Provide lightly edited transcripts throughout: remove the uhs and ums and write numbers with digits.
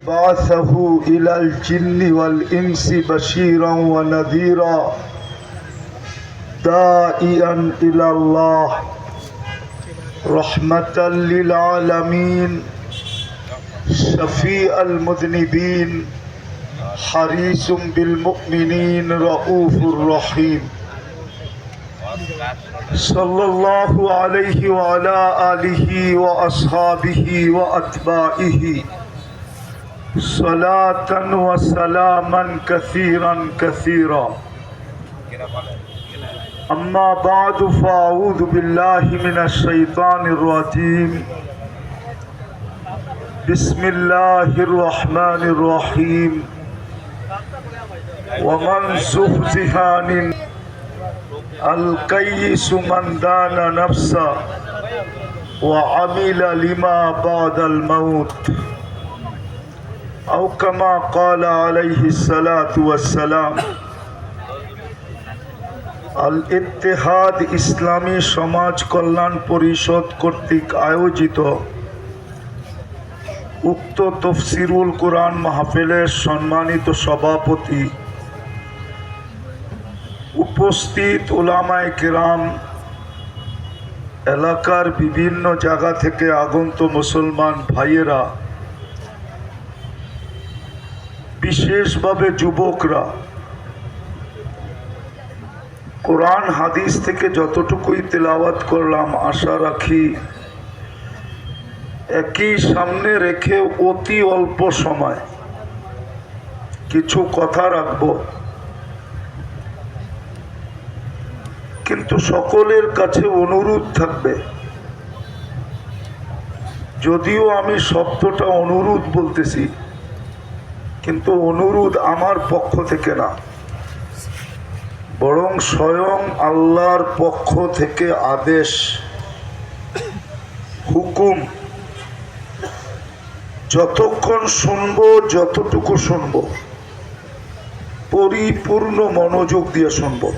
بعثه إلى الجن والإنس بشيرا ونذيرا داعيا إلى الله رحمة للعالمين شفيع المذنبين حريص بالمؤمنين رؤوف رحيم صلى الله عليه وعلى آله وأصحابه وأتباعه صلاة وسلاما كثيرا كثيرا أما بعد فأعوذ بالله من الشيطان الرجيم بسم الله الرحمن الرحيم ومن زحزح عن الكيس من دان نفسه وعمل لما بعد الموت أو كما قال عليه الصلاة والسلام আল-ইত্তেহাদ ইসলামী সমাজ কল্যাণ পরিষদ কর্তৃক আয়োজিত উক্ত তফসিরুল কোরআন মাহফিলের সম্মানিত সভাপতি, উপস্থিত উলামায়ে কেরাম, এলাকার বিভিন্ন জায়গা থেকে আগত মুসলমান ভাইয়েরা, বিশেষভাবে যুবকরা, কোরআন হাদিস থেকে যতটুকুই তেলাওয়াত করলাম আশা রাখি একই সামনে রেখে অতি অল্প সময় কিছু কথা রাখব, কিন্তু সকলের কাছে অনুরোধ থাকবে, যদিও আমি শব্দটা অনুরোধ বলতেছি কিন্তু অনুরোধ আমার পক্ষ থেকে না, বরং স্বয়ং আল্লাহর পক্ষ থেকে আদেশ, হুকুম। যতক্ষণ শুনবো, যতটুকু শুনবো, পরিপূর্ণ মনোযোগ দিয়ে শুনবো।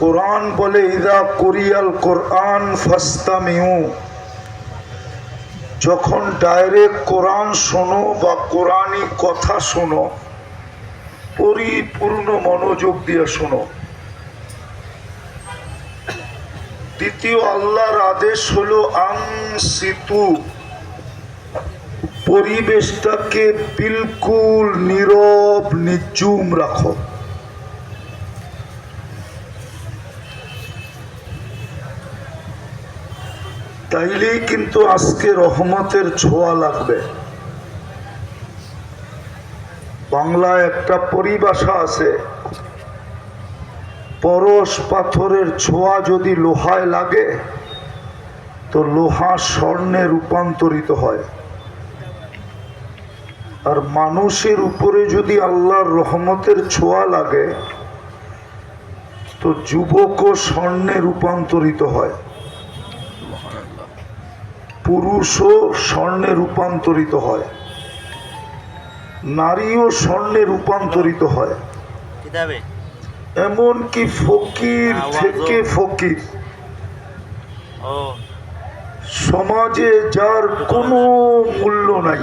কোরআন বলে ইযা কুরিয়াল কোরআন ফাসতামিউ, যখন ডাইরেক্ট কোরআন শোনো বা কোরআনি কথা শোনো, পরিপূর্ণ মনোযোগ দিয়ে শোনো। দ্বিতীয় আল্লাহর আদেশ হলো আনসিতু, পরিবেশটাকে বিলকুল নীরব নিঝুম রাখো। তাইলেই কিন্তু আজকে রহমতের ছোঁয়া লাগবে। বাংলায় একটা পরিভাষা আছে, পরশ পাথরের ছোঁয়া যদি লোহায় লাগে তো লোহা স্বর্ণে রূপান্তরিত হয়, আর মানুষের উপরে যদি আল্লাহর রহমতের ছোঁয়া লাগে তো যুবকও স্বর্ণে রূপান্তরিত হয়, পুরুষও স্বর্ণে রূপান্তরিত হয়, নারীও স্বর্ণে রূপান্তরিত হয়। এমনকি ফকির থেকে ফকির, সমাজে যার কোনো মূল্য নাই,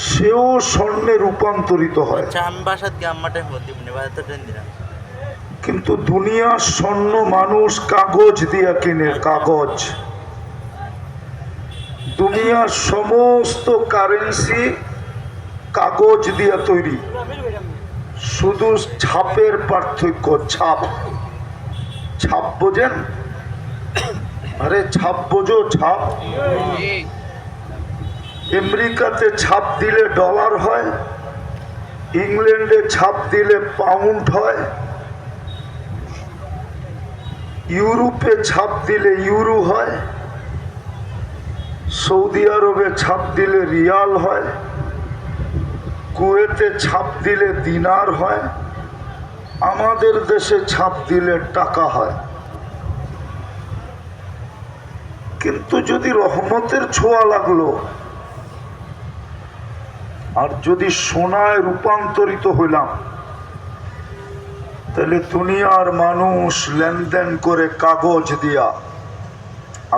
সেও স্বর্ণে রূপান্তরিত হয়। কিন্তু দুনিয়ার স্বর্ণ মানুষ কাগজ দিয়ে কিনে, কাগজ। দুনিয়ার সমস্ত কারেন্সি কাগজ দিয়ে তৈরি, শুধু ছাপের পার্থক্য। ছাপ, ছাপ বোঝেন? আরে ছাপ বোঝো? ছাপ আমেরিকাতে ছাপ দিলে ডলার হয়, ইংল্যান্ডে ছাপ দিলে পাউন্ড হয়, ইউরোপে ছাপ দিলে ইউরো হয়, সৌদি আরবে ছাপ দিলে রিয়াল হয়, কুয়েতে ছাপ দিলে দিনার হয়, আমাদের দেশে ছাপ দিলে টাকা হয়। কিন্তু যদি রহমতের ছোঁয়া লাগলো আর যদি সোনায় রূপান্তরিত হইলাম, তাহলে দুনিয়ার মানুষ লেনদেন করে কাগজ দিয়া,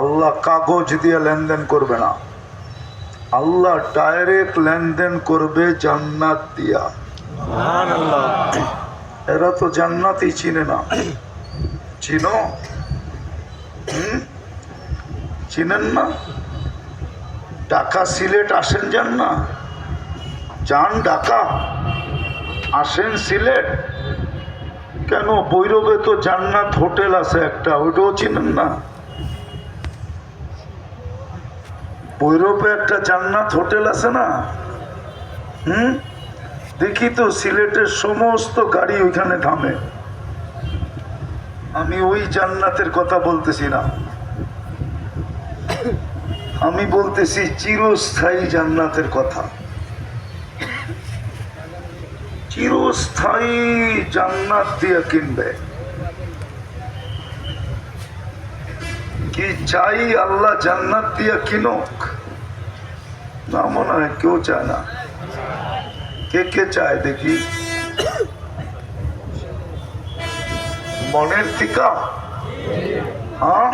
আল্লাহ কাগজ দিয়ে লেনদেন করবে না, আল্লাহ ডাইরেক্ট লেনদেন করবে জান্নাত দিয়া। এরা তো জান্নাতই চিনে না। চিনো? চিনেন না? ঢাকা সিলেট আসেন, যান না? যান ঢাকা, আসেন সিলেট, কেন ভৈরবে তো জান্নাত হোটেল আছে একটা, ওইটাও চিনেন না? ভৈরবে একটা জান্নাত হোটেল আছে না? দেখি তো সিলেটের সমস্ত গাড়ি ওইখানে থামে। আমি ওই জান্নাতের কথা বলতেছি না, আমি বলতেছি চিরস্থায়ী জান্নাতের কথা। চিরস্থায়ী জান্নাত দিয়ে কিনবে কি চাই? আল্লাহ জান্নাত দিয়ে কিনুক না? মনে হয় কেউ চায় না। কে কে চায় দেখি? মনের থিকা? হ্যাঁ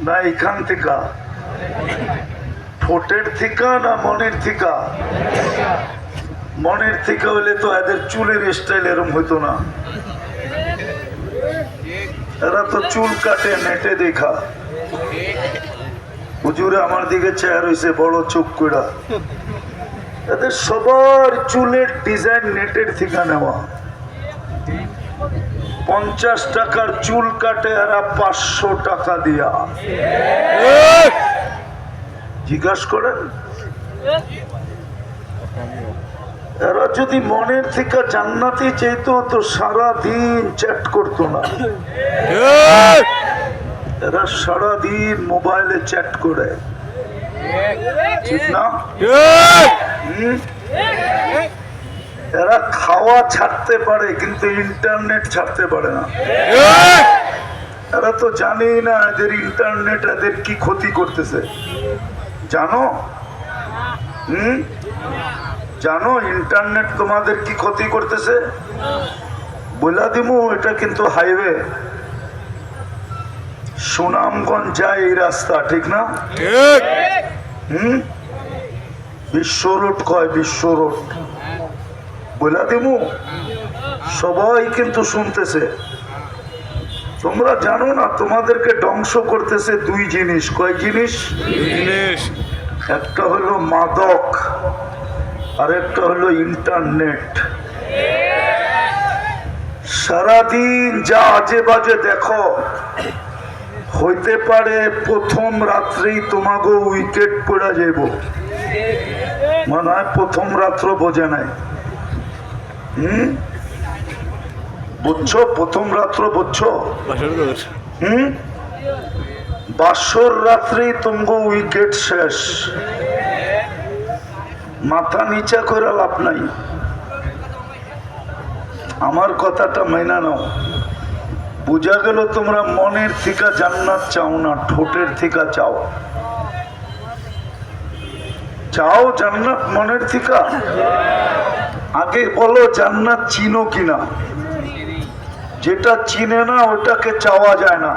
না এখান থেকে? ঠোঁটের থিকা না মনের থিকা? মনের থেকে হইলে তো এদের চুলের স্টাইল এরকম হইতো না। এরা তো চুল কাটে নেটে দেখা। হুজুরে আমার দিকে চেয়ার হয়েছে বড় চোখ কইরা। এদের সবার চুলের ডিজাইন নেটের থেকে নেওয়া। 50 টাকার চুল কাটে এরা 500 টাকা দিয়া। জিজ্ঞাসা করেন, এরা যদি মনের থেকে জান্নাতি চাইতো তো সারাদিন চ্যাট করতো না। এরা সারাদিন মোবাইলে চ্যাট করে, ঠিক না? এরা খাওয়া ছাড়তে পারে কিন্তু ইন্টারনেট ছাড়তে পারে না। এরা তো জানেই না এদের ইন্টারনেট এদের কি ক্ষতি করতেছে। জানো? জানো ইন্টারনেট তোমাদের কি ক্ষতি করতেছে? বলা দিমু, এটা কিন্তু হাইওয়ে, সুনামগঞ্জ যায় এই রাস্তা, ঠিক না? বিশ্ব রোড কয়, বিশ্ব রোড বলা দিমু, সবাই কিন্তু শুনতেছে। তোমরা জানো না তোমাদেরকে ধ্বংস করতেছে দুই জিনিস। কয় জিনিস? একটা হলো মাদক আর একটা হলো ইন্টারনেট। সারাদিন যা আজে বাজে দেখো, হইতে পারে প্রথম রাত্রেই তোমাকে উইকেট পড়া যাইব। মনে হয় প্রথম রাত্র বোঝে নাই। বুঝছো? প্রথম রাত্র বুঝছো? বাসর রাত্রেই তোমাকে উইকেট শেষ। মাথা নিচা করে লাভ নাই। আমার কথাটা মাইনা নাও। বুঝা গেল তোমরা মনের থেকে জান্নাত চাও না, ঠোঁটের থেকে চাও। চাও জান্নাত মনের থেকে? আগে বলো জান্নাত চিনো কিনা? যেটা চিনে না ওটাকে চাওয়া যায় না।